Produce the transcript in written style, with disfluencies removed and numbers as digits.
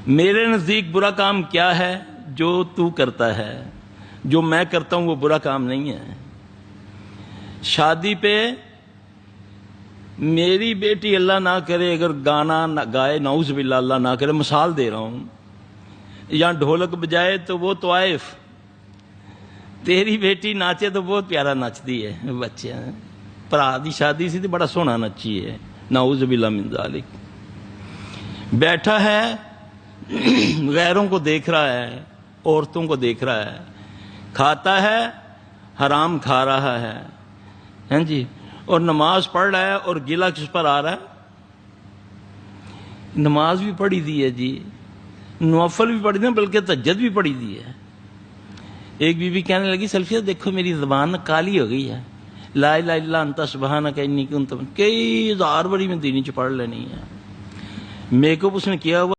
میرے نزدیک برا کام کیا ہے جو تو کرتا ہے، جو میں کرتا ہوں وہ برا کام نہیں ہے۔ شادی پہ میری بیٹی اللہ نہ کرے اگر گانا گائے، نعوذ باللہ اللہ نہ کرے، مثال دے رہا ہوں، یا ڈھولک بجائے تو وہ طوائف، تیری بیٹی ناچے تو بہت پیارا نچتی ہے، بچے پرا دی شادی سی تو بڑا سونا نچی ہے، نعوذ باللہ من ذالک۔ بیٹھا ہے غیروں کو دیکھ رہا ہے، عورتوں کو دیکھ رہا ہے، کھاتا ہے حرام کھا رہا ہے، ہیں جی، اور نماز پڑھ رہا ہے اور گلا کس پر آ رہا ہے؟ نماز بھی پڑھی دی ہے جی، نوافل بھی پڑھی دی ہے، بلکہ تہجد بھی پڑھی دی ہے۔ ایک بی بی کہنے لگی سلفیہ دیکھو میری زبان کالی ہو گئی ہے، لا الہ الا انت سبحانک انی کنت، کئی ہزار باری میں دینی چ پڑھ لینی ہے۔ میک اپ اس نے کیا ہوا